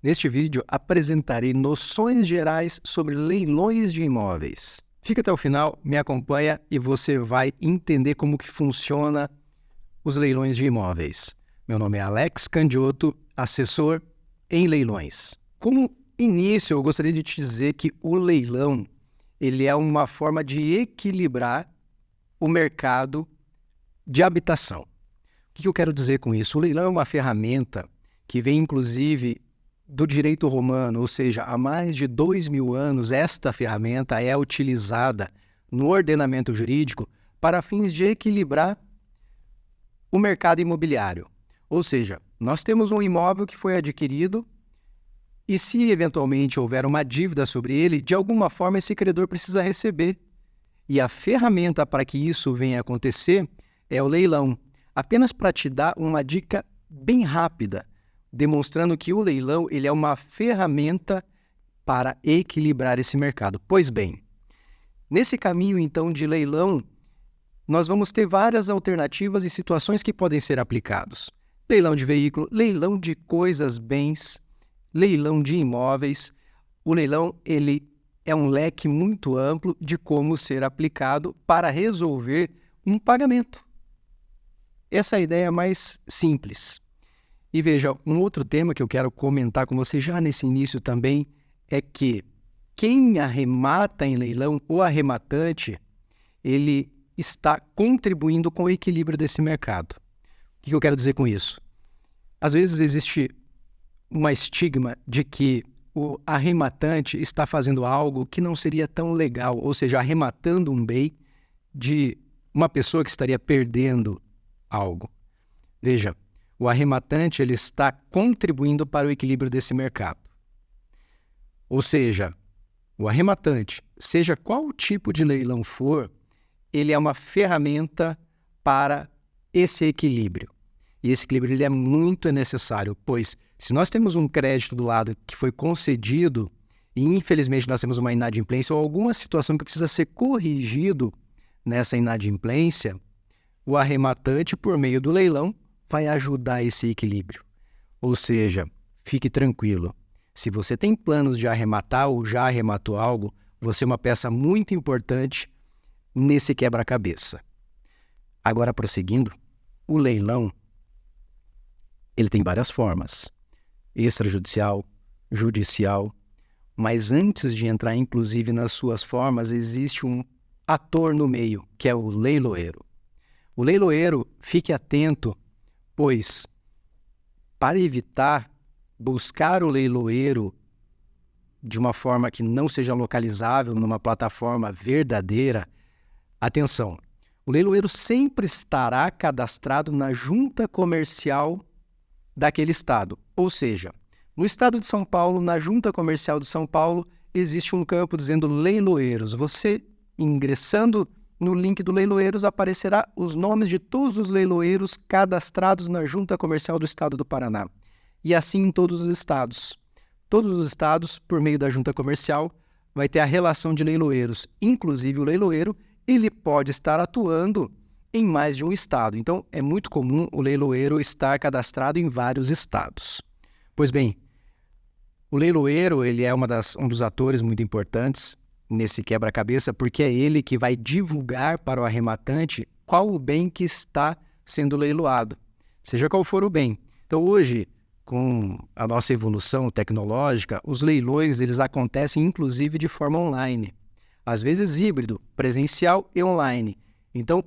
Neste vídeo, apresentarei noções gerais sobre leilões de imóveis. Fica até o final, me acompanha e você vai entender como que funciona os leilões de imóveis. Meu nome é Alex Candiotto, assessor em leilões. Como início, eu gostaria de te dizer que o leilão ele é uma forma de equilibrar o mercado de habitação. O que eu quero dizer com isso? O leilão é uma ferramenta que vem, inclusive, do direito romano, ou seja, há mais de 2.000 anos, esta ferramenta é utilizada no ordenamento jurídico para fins de equilibrar o mercado imobiliário. Ou seja, nós temos um imóvel que foi adquirido e se eventualmente houver uma dívida sobre ele, de alguma forma esse credor precisa receber. E a ferramenta para que isso venha a acontecer é o leilão. Apenas para te dar uma dica bem rápida, demonstrando que o leilão ele é uma ferramenta para equilibrar esse mercado. Pois bem, nesse caminho então de leilão, nós vamos ter várias alternativas e situações que podem ser aplicados. Leilão de veículo, leilão de coisas, bens, leilão de imóveis. O leilão ele é um leque muito amplo de como ser aplicado para resolver um pagamento. Essa é a ideia mais simples. E veja, um outro tema que eu quero comentar com você já nesse início também é que quem arremata em leilão, o arrematante, ele está contribuindo com o equilíbrio desse mercado. O que eu quero dizer com isso? Às vezes existe uma estigma de que o arrematante está fazendo algo que não seria tão legal, ou seja, arrematando um bem de uma pessoa que estaria perdendo algo. Veja, o arrematante ele está contribuindo para o equilíbrio desse mercado. Ou seja, o arrematante, seja qual tipo de leilão for, ele é uma ferramenta para esse equilíbrio. E esse equilíbrio ele é muito necessário, pois se nós temos um crédito do lado que foi concedido e infelizmente nós temos uma inadimplência ou alguma situação que precisa ser corrigido nessa inadimplência, o arrematante, por meio do leilão, vai ajudar esse equilíbrio. Ou seja, fique tranquilo. Se você tem planos de arrematar ou já arrematou algo, você é uma peça muito importante nesse quebra-cabeça. Agora, prosseguindo, o leilão ele tem várias formas. Extrajudicial, judicial, mas antes de entrar inclusive nas suas formas, existe um ator no meio, que é o leiloeiro. O leiloeiro, fique atento, pois para evitar buscar o leiloeiro de uma forma que não seja localizável numa plataforma verdadeira, atenção, o leiloeiro sempre estará cadastrado na junta comercial daquele estado. Ou seja, no estado de São Paulo, na junta comercial de São Paulo, existe um campo dizendo leiloeiros. Você, ingressando no link do leiloeiros, aparecerá os nomes de todos os leiloeiros cadastrados na junta comercial do estado do Paraná. E assim em todos os estados. Todos os estados, por meio da junta comercial, vai ter a relação de leiloeiros. Inclusive o leiloeiro, ele pode estar atuando em mais de um estado. Então, é muito comum o leiloeiro estar cadastrado em vários estados. Pois bem, o leiloeiro ele é um dos atores muito importantes nesse quebra-cabeça, porque é ele que vai divulgar para o arrematante qual o bem que está sendo leiloado, seja qual for o bem. Então, hoje, com a nossa evolução tecnológica, os leilões eles acontecem inclusive de forma online, às vezes híbrido, presencial e online. Então,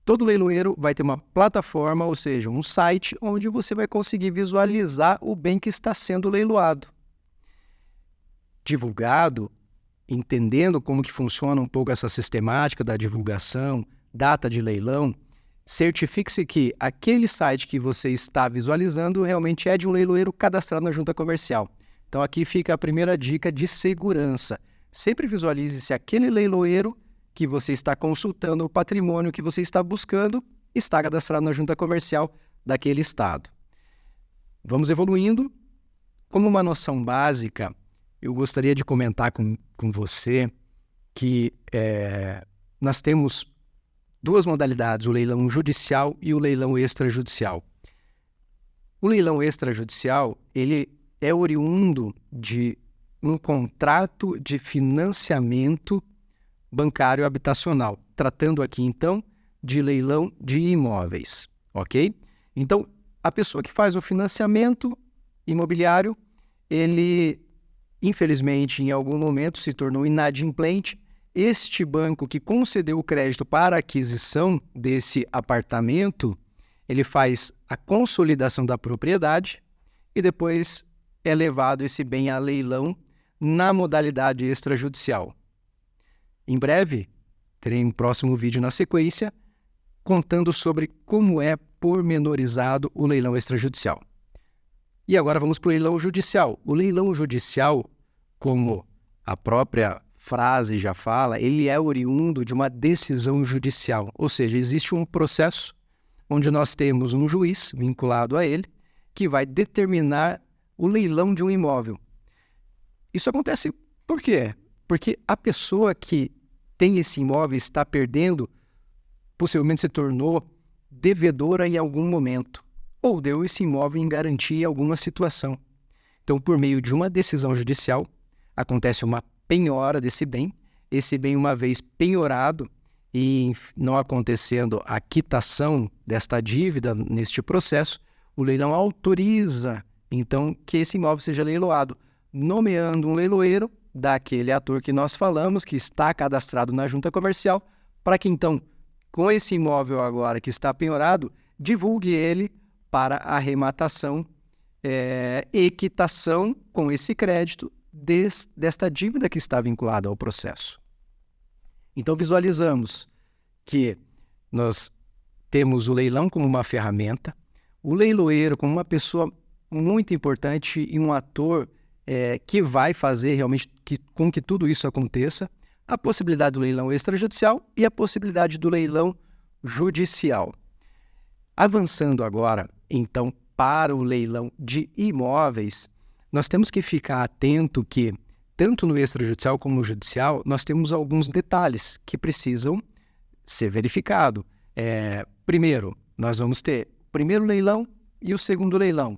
todo leiloeiro vai ter uma plataforma, ou seja, um site onde você vai conseguir visualizar o bem que está sendo leiloado. Divulgado, entendendo como que funciona um pouco essa sistemática da divulgação, data de leilão, certifique-se que aquele site que você está visualizando realmente é de um leiloeiro cadastrado na junta comercial. Então aqui fica a primeira dica de segurança. Sempre visualize se aquele leiloeiro que você está consultando, o patrimônio que você está buscando, está cadastrado na junta comercial daquele estado. Vamos evoluindo. Como uma noção básica, eu gostaria de comentar com você que nós temos duas modalidades, o leilão judicial e o leilão extrajudicial. O leilão extrajudicial, ele é oriundo de um contrato de financiamento bancário habitacional, tratando aqui, então, de leilão de imóveis, ok? Então, a pessoa que faz o financiamento imobiliário, ele, infelizmente, em algum momento se tornou inadimplente. Este banco que concedeu o crédito para a aquisição desse apartamento, ele faz a consolidação da propriedade e depois é levado esse bem a leilão na modalidade extrajudicial. Em breve, terei um próximo vídeo na sequência contando sobre como é pormenorizado o leilão extrajudicial. E agora vamos para o leilão judicial. O leilão judicial, como a própria frase já fala, ele é oriundo de uma decisão judicial, ou seja, existe um processo onde nós temos um juiz vinculado a ele que vai determinar o leilão de um imóvel. Isso acontece por quê? Porque a pessoa que tem esse imóvel está perdendo, possivelmente se tornou devedora em algum momento, ou deu esse imóvel em garantia em alguma situação. Então, por meio de uma decisão judicial, acontece uma penhora desse bem. Esse bem, uma vez penhorado e não acontecendo a quitação desta dívida neste processo, o leilão autoriza, então, que esse imóvel seja leiloado, nomeando um leiloeiro daquele ator que nós falamos, que está cadastrado na junta comercial, para que, então, com esse imóvel agora que está penhorado, divulgue ele para a arrematação e quitação com esse crédito desta dívida que está vinculada ao processo. Então, visualizamos que nós temos o leilão como uma ferramenta, o leiloeiro como uma pessoa muito importante e um ator que vai fazer realmente com que tudo isso aconteça, a possibilidade do leilão extrajudicial e a possibilidade do leilão judicial. Avançando agora, então, para o leilão de imóveis, nós temos que ficar atento que, tanto no extrajudicial como no judicial, nós temos alguns detalhes que precisam ser verificados. Primeiro, nós vamos ter o primeiro leilão e o segundo leilão.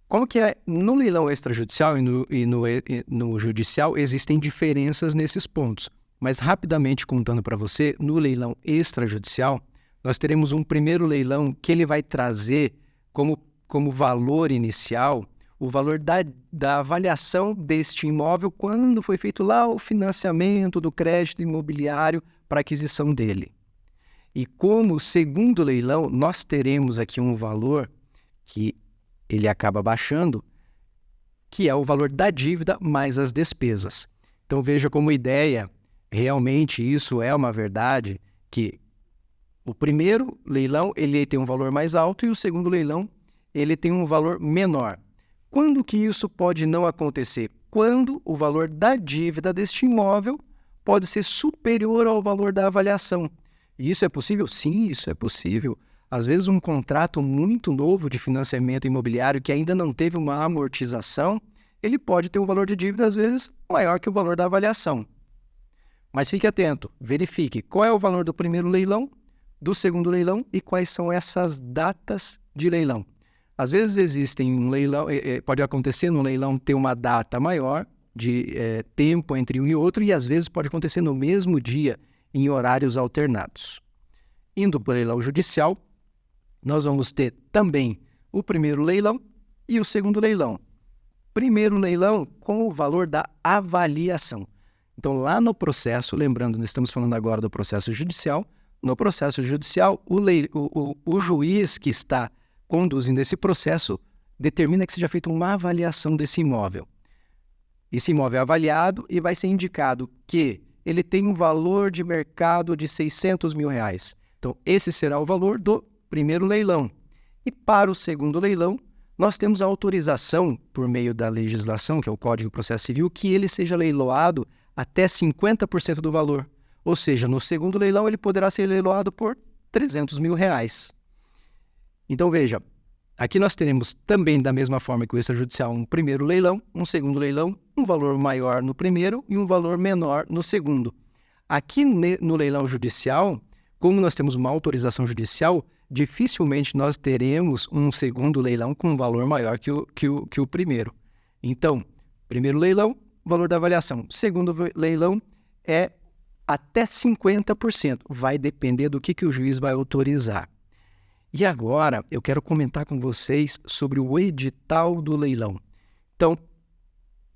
Como que é? No leilão extrajudicial e no judicial existem diferenças nesses pontos. Mas rapidamente contando para você, no leilão extrajudicial, nós teremos um primeiro leilão que ele vai trazer como valor inicial o valor da avaliação deste imóvel quando foi feito lá o financiamento do crédito imobiliário para aquisição dele. E como segundo leilão, nós teremos aqui um valor que ele acaba baixando, que é o valor da dívida mais as despesas. Então veja como ideia, realmente isso é uma verdade, que o primeiro leilão ele tem um valor mais alto e o segundo leilão ele tem um valor menor. Quando que isso pode não acontecer? Quando o valor da dívida deste imóvel pode ser superior ao valor da avaliação. E isso é possível? Sim, isso é possível. Às vezes um contrato muito novo de financiamento imobiliário que ainda não teve uma amortização, ele pode ter um valor de dívida às vezes maior que o valor da avaliação. Mas fique atento, verifique qual é o valor do primeiro leilão, do segundo leilão e quais são essas datas de leilão. Às vezes existem um leilão, pode acontecer no leilão ter uma data maior de tempo entre um e outro e às vezes pode acontecer no mesmo dia em horários alternados. Indo para o leilão judicial, nós vamos ter também o primeiro leilão e o segundo leilão. Primeiro leilão com o valor da avaliação. Então, lá no processo, lembrando, nós estamos falando agora do processo judicial, no processo judicial, o juiz que está conduzindo esse processo determina que seja feita uma avaliação desse imóvel. Esse imóvel é avaliado e vai ser indicado que ele tem um valor de mercado de R$600 mil. Então, esse será o valor do primeiro leilão. E para o segundo leilão, nós temos a autorização, por meio da legislação, que é o Código de Processo Civil, que ele seja leiloado até 50% do valor. Ou seja, no segundo leilão, ele poderá ser leiloado por R$300 mil. Então, veja, aqui nós teremos também, da mesma forma que o extrajudicial, um primeiro leilão, um segundo leilão, um valor maior no primeiro e um valor menor no segundo. Aqui no leilão judicial, como nós temos uma autorização judicial, dificilmente nós teremos um segundo leilão com um valor maior que o primeiro. Então, primeiro leilão, valor da avaliação. Segundo leilão é até 50%. Vai depender do que o juiz vai autorizar. E agora eu quero comentar com vocês sobre o edital do leilão. Então,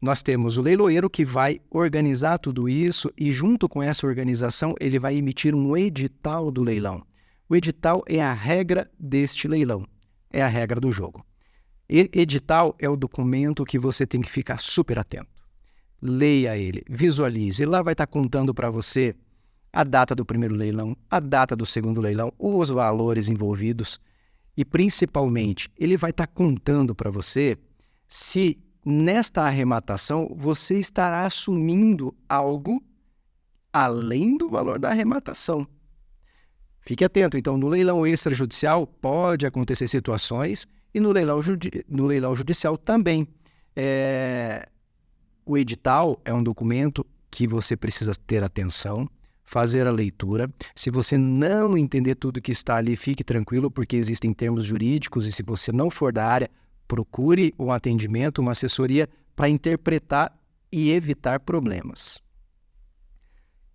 nós temos o leiloeiro que vai organizar tudo isso e junto com essa organização ele vai emitir um edital do leilão. O edital é a regra deste leilão, é a regra do jogo. Edital é o documento que você tem que ficar super atento. Leia ele, visualize. Lá vai estar contando para você a data do primeiro leilão, a data do segundo leilão, os valores envolvidos e, principalmente, ele vai estar contando para você se nesta arrematação você estará assumindo algo além do valor da arrematação. Fique atento, então, no leilão extrajudicial pode acontecer situações e no leilão judicial também. O edital é um documento que você precisa ter atenção, fazer a leitura. Se você não entender tudo que está ali, fique tranquilo, porque existem termos jurídicos e se você não for da área, procure um atendimento, uma assessoria para interpretar e evitar problemas.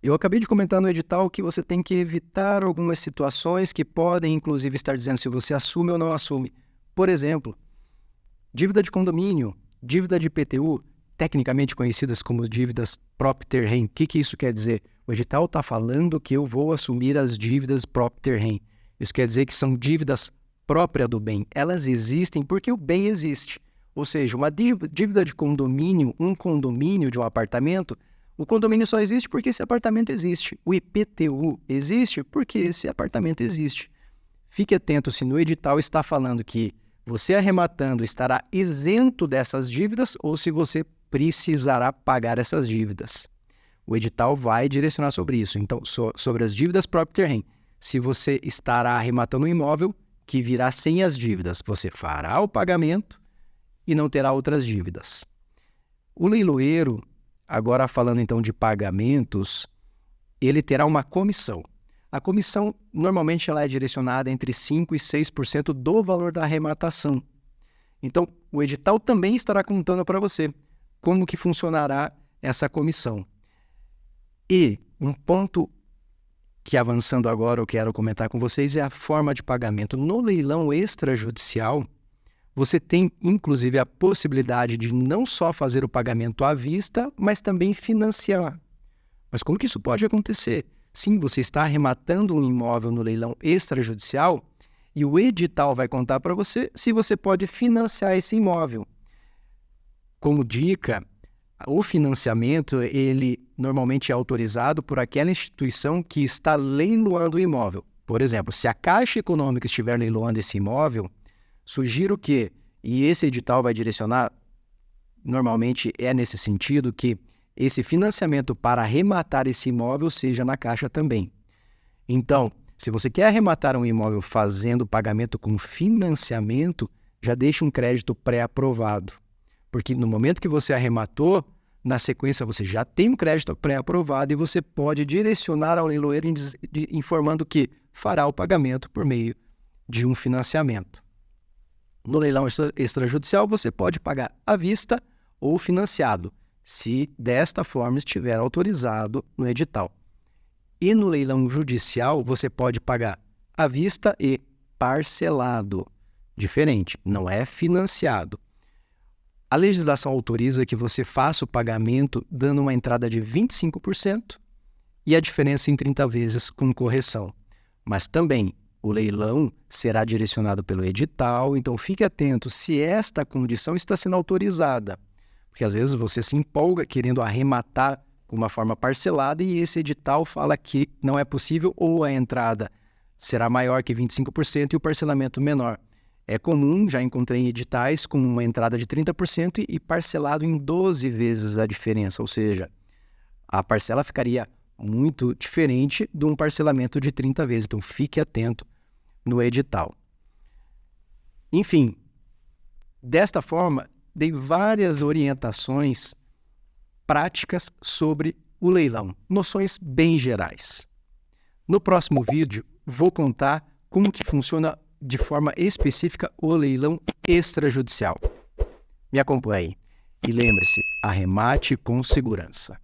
Eu acabei de comentar no edital que você tem que evitar algumas situações que podem, inclusive, estar dizendo se você assume ou não assume. Por exemplo, dívida de condomínio, dívida de IPTU, tecnicamente conhecidas como dívidas propter rem. O que isso quer dizer? O edital está falando que eu vou assumir as dívidas propter rem. Isso quer dizer que são dívidas próprias do bem. Elas existem porque o bem existe. Ou seja, uma dívida de condomínio, um condomínio de um apartamento, o condomínio só existe porque esse apartamento existe. O IPTU existe porque esse apartamento existe. Fique atento se no edital está falando que você arrematando estará isento dessas dívidas ou se você precisará pagar essas dívidas. O edital vai direcionar sobre isso. Então, sobre as dívidas propter rem. Se você estará arrematando um imóvel que virá sem as dívidas, você fará o pagamento e não terá outras dívidas. O leiloeiro, agora falando então de pagamentos, ele terá uma comissão. A comissão, normalmente, ela é direcionada entre 5% e 6% do valor da arrematação. Então, o edital também estará contando para você como que funcionará essa comissão. E um ponto que, avançando agora, eu quero comentar com vocês é a forma de pagamento. No leilão extrajudicial, você tem, inclusive, a possibilidade de não só fazer o pagamento à vista, mas também financiar. Mas como que isso pode acontecer? Sim, você está arrematando um imóvel no leilão extrajudicial e o edital vai contar para você se você pode financiar esse imóvel. Como dica, o financiamento, ele normalmente é autorizado por aquela instituição que está leiloando o imóvel. Por exemplo, se a Caixa Econômica estiver leiloando esse imóvel, sugiro que, e esse edital vai direcionar, normalmente é nesse sentido, que esse financiamento para arrematar esse imóvel seja na Caixa também. Então, se você quer arrematar um imóvel fazendo pagamento com financiamento, já deixe um crédito pré-aprovado. Porque no momento que você arrematou, na sequência você já tem um crédito pré-aprovado e você pode direcionar ao leiloeiro informando que fará o pagamento por meio de um financiamento. No leilão extrajudicial, você pode pagar à vista ou financiado, se desta forma estiver autorizado no edital. E no leilão judicial, você pode pagar à vista e parcelado. Diferente, não é financiado. A legislação autoriza que você faça o pagamento dando uma entrada de 25% e a diferença em 30 vezes com correção. Mas também o leilão será direcionado pelo edital, então fique atento se esta condição está sendo autorizada. Porque às vezes você se empolga querendo arrematar com uma forma parcelada e esse edital fala que não é possível ou a entrada será maior que 25% e o parcelamento menor. É comum, já encontrei editais com uma entrada de 30% e parcelado em 12 vezes a diferença, ou seja, a parcela ficaria muito diferente de um parcelamento de 30 vezes, então fique atento no edital. Enfim, desta forma, dei várias orientações práticas sobre o leilão, noções bem gerais. No próximo vídeo, vou contar como que funciona de forma específica o leilão extrajudicial. Me acompanhe e lembre-se, arremate com segurança.